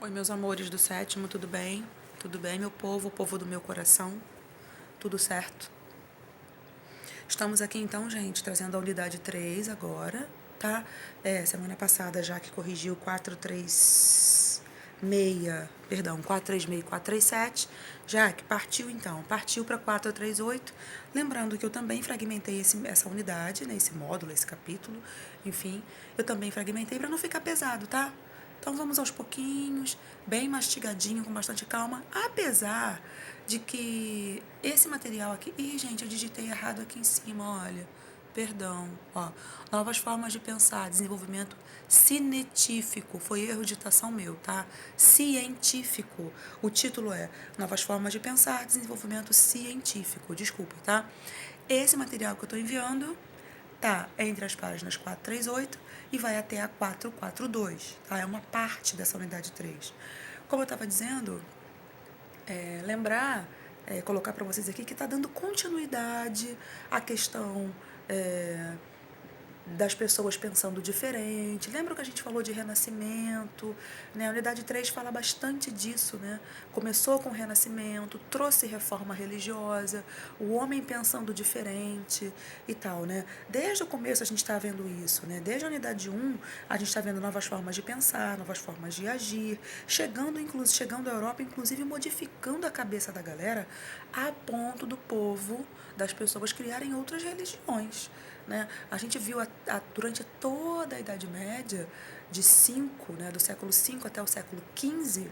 Oi, meus amores do sétimo, tudo bem? Tudo bem, meu povo, o povo do meu coração? Tudo certo? Estamos aqui então, gente, trazendo a unidade 3 agora, tá? Semana passada já que corrigiu 436, perdão, 436 e 437, já que partiu então, partiu para 438. Lembrando que eu também fragmentei essa unidade, né, esse módulo, esse capítulo, enfim, eu também fragmentei para não ficar pesado, tá? Então vamos aos pouquinhos, bem mastigadinho, com bastante calma, apesar de que esse material aqui... Ih, gente, eu digitei errado aqui em cima, olha. Perdão. Ó, novas formas de pensar, desenvolvimento científico. Foi erro de ditação meu, tá? Científico. O título é Novas formas de pensar, desenvolvimento científico. Desculpa, tá? Esse material que eu estou enviando tá entre as páginas 438 e vai até a 442, tá? É uma parte dessa unidade 3. Como eu estava dizendo, lembrar, colocar para vocês aqui que está dando continuidade à questão das pessoas pensando diferente. Lembra que a gente falou de renascimento, né? A unidade 3 fala bastante disso, né? Começou com o renascimento, trouxe reforma religiosa, o homem pensando diferente e tal, né? Desde o começo a gente está vendo isso, né? Desde a unidade 1, a gente está vendo novas formas de pensar, novas formas de agir, chegando à Europa, inclusive modificando a cabeça da galera a ponto do povo, das pessoas criarem outras religiões, né? A gente viu durante toda a Idade Média, de 5, né, do século V até o século XV,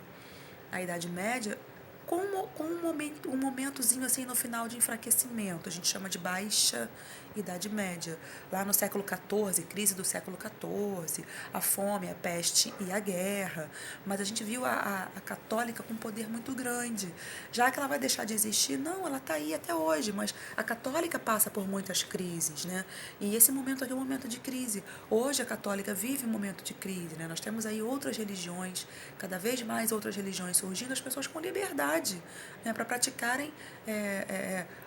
a Idade Média, com um momentozinho assim no final de enfraquecimento. A gente chama de Baixa Idade Média. Lá no século XIV, crise do século XIV, a fome, a peste e a guerra. Mas a gente viu a católica com um poder muito grande. Já que ela vai deixar de existir, não, ela está aí até hoje, mas a católica passa por muitas crises, né? E esse momento aqui é um momento de crise. Hoje a católica vive um momento de crise, né? Nós temos aí outras religiões, cada vez mais outras religiões surgindo, as pessoas com liberdade, né, para praticarem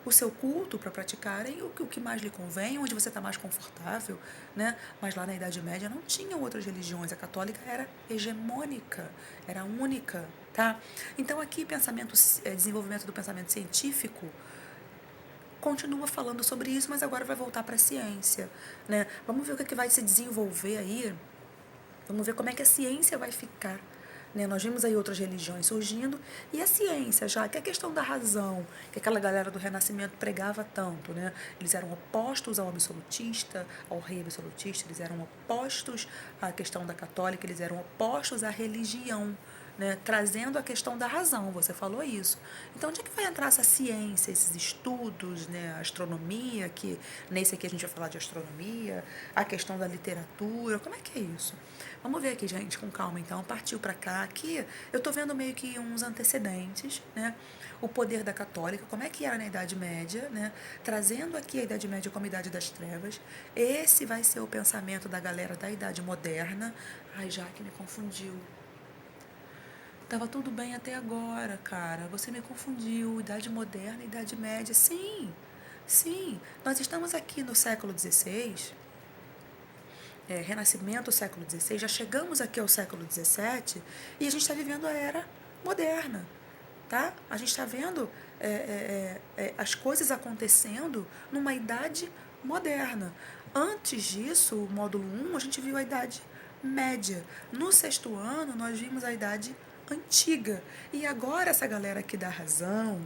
o seu culto, para praticarem o que mais lhe convém, onde você está mais confortável, né? Mas lá na Idade Média não tinham outras religiões, a católica era hegemônica, era única, tá? Então aqui desenvolvimento do pensamento científico continua falando sobre isso, mas agora vai voltar para a ciência, né? Vamos ver o que vai se desenvolver aí. Vamos ver como é que a ciência vai ficar, né? Nós vimos aí outras religiões surgindo e a ciência, já que a questão da razão, que aquela galera do Renascimento pregava tanto, né? Eles eram opostos ao absolutista, ao rei absolutista, eles eram opostos à questão da católica, eles eram opostos à religião, né, trazendo a questão da razão, você falou isso. Então, onde é que vai entrar essa ciência, esses estudos, né, a astronomia, que nesse aqui a gente vai falar de astronomia, a questão da literatura, como é que é isso? Vamos ver aqui, gente, com calma, então, partiu para cá, aqui eu tô vendo meio que uns antecedentes, né, o poder da católica, como é que era na Idade Média, né, trazendo aqui a Idade Média como Idade das Trevas, esse vai ser o pensamento da galera da Idade Moderna. Ai, já que me confundiu. Tava tudo bem até agora, cara. Você me confundiu. Idade moderna, Idade média. Sim, sim. Nós estamos aqui no século XVI, Renascimento, século XVI. Já chegamos aqui ao século XVII e a gente está vivendo a era moderna, tá? A gente está vendo as coisas acontecendo numa idade moderna. Antes disso, o módulo 1, a gente viu a idade média. No sexto ano, nós vimos a idade antiga. E agora essa galera aqui da razão,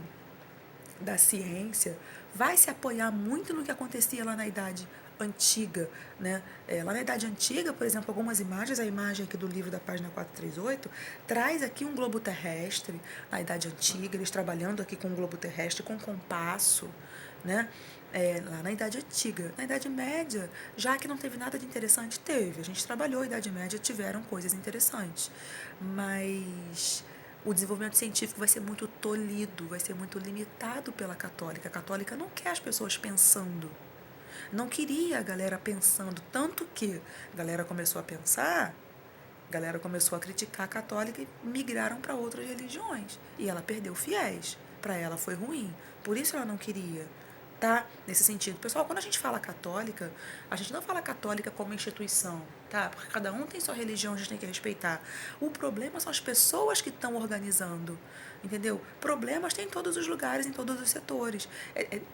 da ciência, vai se apoiar muito no que acontecia lá na idade antiga, né? Lá na idade antiga, por exemplo, algumas imagens, a imagem aqui do livro da página 438, traz aqui um globo terrestre, na idade antiga, eles trabalhando aqui com um globo terrestre, com compasso, né? Lá na Idade Antiga. Na Idade Média, já que não teve nada de interessante, teve. A gente trabalhou a Idade Média, tiveram coisas interessantes. Mas o desenvolvimento científico vai ser muito tolhido, vai ser muito limitado pela católica. A católica não quer as pessoas pensando. Não queria a galera pensando. Tanto que a galera começou a pensar, a galera começou a criticar a católica e migraram para outras religiões. E ela perdeu fiéis. Para ela foi ruim. Por isso ela não queria. tá? Nesse sentido. Pessoal, quando a gente fala católica, a gente não fala católica como instituição, tá? Porque cada um tem sua religião, a gente tem que respeitar. O problema são as pessoas que estão organizando, entendeu? Problemas tem em todos os lugares, em todos os setores.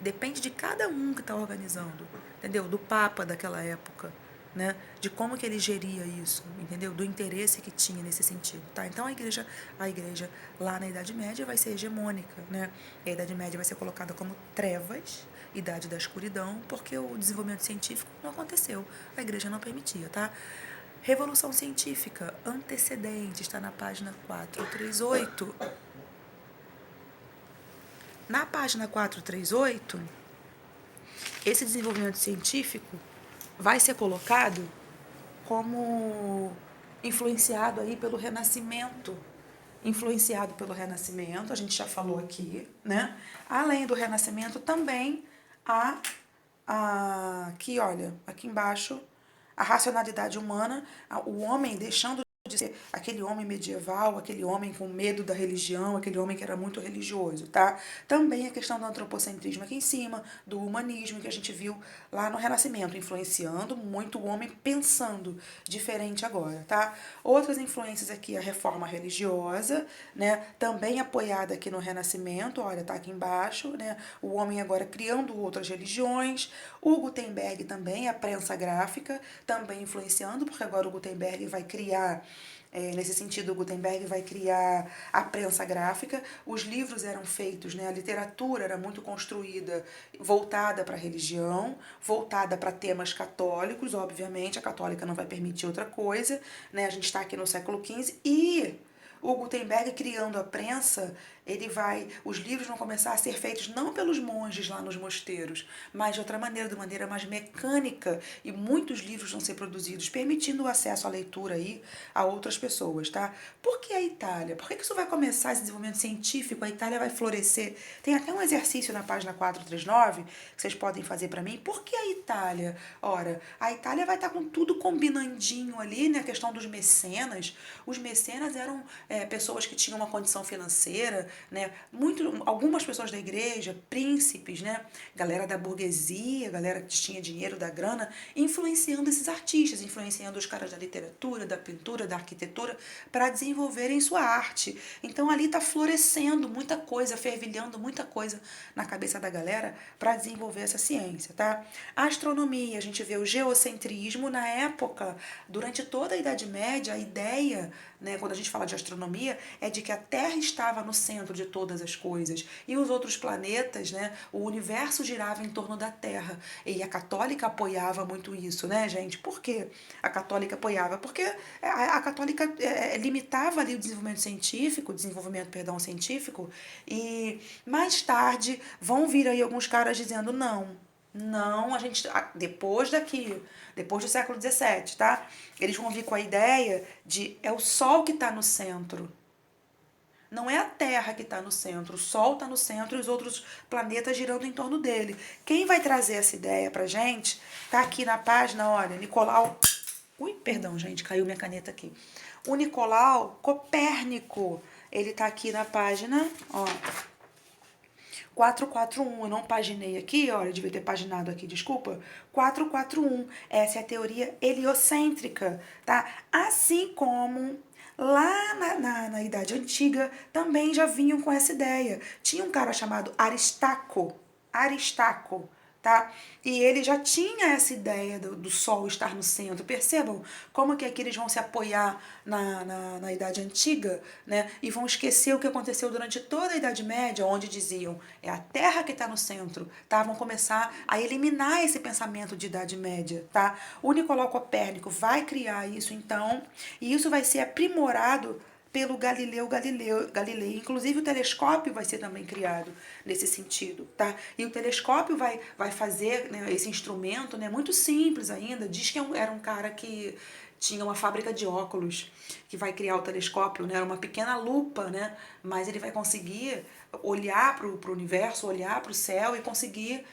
Depende de cada um que está organizando, entendeu? Do Papa daquela época, né? De como que ele geria isso, entendeu? Do interesse que tinha nesse sentido, tá? Então a igreja lá na Idade Média vai ser hegemônica, né? A Idade Média vai ser colocada como trevas, idade da escuridão, porque o desenvolvimento científico não aconteceu, a igreja não permitia, tá? Revolução científica, antecedente, está na página 438. Na página 438, esse desenvolvimento científico vai ser colocado como influenciado aí pelo Renascimento. Influenciado pelo Renascimento, a gente já falou aqui, né? Além do Renascimento, também aqui, olha, aqui embaixo, a racionalidade humana, o homem deixando de ser aquele homem medieval, aquele homem com medo da religião, aquele homem que era muito religioso, tá? Também a questão do antropocentrismo aqui em cima, do humanismo que a gente viu lá no Renascimento, influenciando muito o homem pensando diferente agora, tá? Outras influências aqui, a reforma religiosa, né? Também apoiada aqui no Renascimento, olha, tá aqui embaixo, né? O homem agora criando outras religiões, o Gutenberg também, a prensa gráfica, também influenciando, porque agora o Gutenberg vai criar nesse sentido, o Gutenberg vai criar a prensa gráfica, os livros eram feitos, né, a literatura era muito construída, voltada para a religião, voltada para temas católicos, obviamente, a católica não vai permitir outra coisa, né, a gente está aqui no século XV, e o Gutenberg criando a prensa, os livros vão começar a ser feitos não pelos monges lá nos mosteiros, mas de outra maneira, de maneira mais mecânica, e muitos livros vão ser produzidos, permitindo o acesso à leitura aí a outras pessoas, tá? Por que a Itália? Por que isso vai começar, esse desenvolvimento científico? A Itália vai florescer. Tem até um exercício na página 439 que vocês podem fazer para mim. Por que a Itália? Ora, a Itália vai estar com tudo combinandinho ali, né? A questão dos mecenas. Os mecenas eram pessoas que tinham uma condição financeira, né? Algumas pessoas da igreja, príncipes, né? Galera da burguesia, galera que tinha dinheiro, da grana, influenciando esses artistas, influenciando os caras da literatura, da pintura, da arquitetura, para desenvolverem sua arte. Então ali está florescendo muita coisa, fervilhando muita coisa na cabeça da galera para desenvolver essa ciência, tá? A astronomia, a gente vê o geocentrismo na época, durante toda a Idade Média, a ideia, né, quando a gente fala de astronomia, é de que a Terra estava no centro de todas as coisas e os outros planetas, né, o universo girava em torno da Terra. E a católica apoiava muito isso, né, gente? Por que a católica apoiava? Porque a católica limitava ali o desenvolvimento, perdão, científico, e mais tarde vão vir aí alguns caras dizendo não, a gente, depois do século XVII, tá? Eles vão vir com a ideia de é o Sol que está no centro. Não é a Terra que está no centro, o Sol está no centro e os outros planetas girando em torno dele. Quem vai trazer essa ideia pra gente tá aqui na página, olha, Nicolau. Ui, perdão, gente, caiu minha caneta aqui. O Nicolau Copérnico, ele tá aqui na página, ó, 441, eu não paginei aqui, olha, eu devia ter paginado aqui, desculpa. 441, essa é a teoria heliocêntrica, tá? Assim como lá na Idade Antiga também já vinham com essa ideia. Tinha um cara chamado Aristarco, tá? E ele já tinha essa ideia do Sol estar no centro. Percebam como que aqui eles vão se apoiar na Idade Antiga, né? E vão esquecer o que aconteceu durante toda a Idade Média, onde diziam é a Terra que está no centro, tá? Vão começar a eliminar esse pensamento de Idade Média, tá? O Nicolau Copérnico vai criar isso, então, e isso vai ser aprimorado pelo Galilei. Inclusive o telescópio vai ser também criado nesse sentido, tá? E o telescópio vai fazer, né, esse instrumento, né, muito simples ainda. Diz que era um cara que tinha uma fábrica de óculos, que vai criar o telescópio, né? Era uma pequena lupa, né? Mas ele vai conseguir olhar para o universo, olhar para o céu e conseguir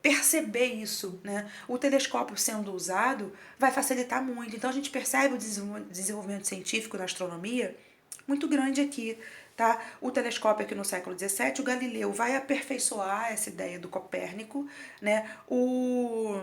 perceber isso, né? O telescópio sendo usado vai facilitar muito. Então a gente percebe o desenvolvimento científico da astronomia muito grande aqui tá? O telescópio aqui no século XVII, o Galileu vai aperfeiçoar essa ideia do Copérnico, né? O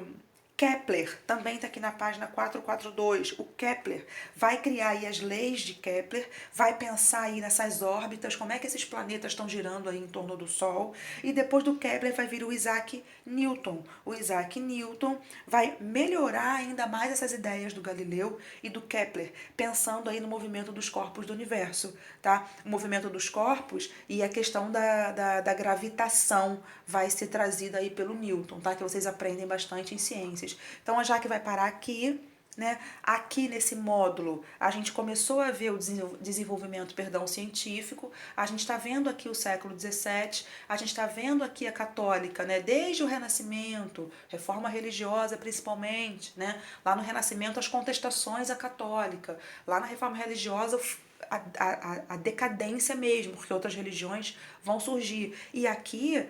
Kepler, também está aqui na página 442, o Kepler vai criar aí as leis de Kepler, vai pensar aí nessas órbitas, como é que esses planetas estão girando aí em torno do Sol, e depois do Kepler vai vir o Isaac Newton. O Isaac Newton vai melhorar ainda mais essas ideias do Galileu e do Kepler, pensando aí no movimento dos corpos do universo, tá? O movimento dos corpos e a questão da gravitação vai ser trazida aí pelo Newton, tá? Que vocês aprendem bastante em ciências. Então a Jaque vai parar aqui, né? Aqui nesse módulo a gente começou a ver o desenvolvimento, científico. A gente está vendo aqui o século XVII, a gente está vendo aqui a católica, né? Desde o Renascimento, reforma religiosa principalmente, né? Lá no Renascimento as contestações à católica, lá na reforma religiosa a decadência mesmo, porque outras religiões vão surgir. E aqui,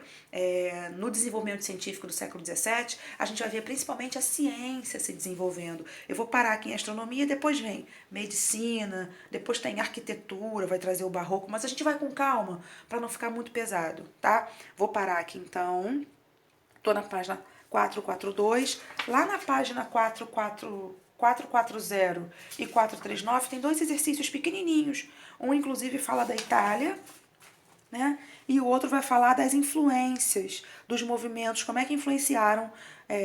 no desenvolvimento científico do século XVII, a gente vai ver principalmente a ciência se desenvolvendo. Eu vou parar aqui em astronomia, depois vem medicina, depois tem arquitetura, vai trazer o barroco, mas a gente vai com calma, para não ficar muito pesado, tá? Vou parar aqui então, tô na página 442, lá na página 440 e 439 tem dois exercícios pequenininhos. Um, inclusive, fala da Itália, né? E o outro vai falar das influências dos movimentos, como é que influenciaram,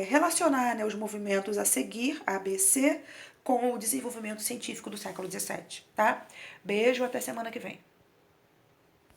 relacionar, né, os movimentos a seguir, A, B, C, com o desenvolvimento científico do século XVII, tá? Beijo, até semana que vem.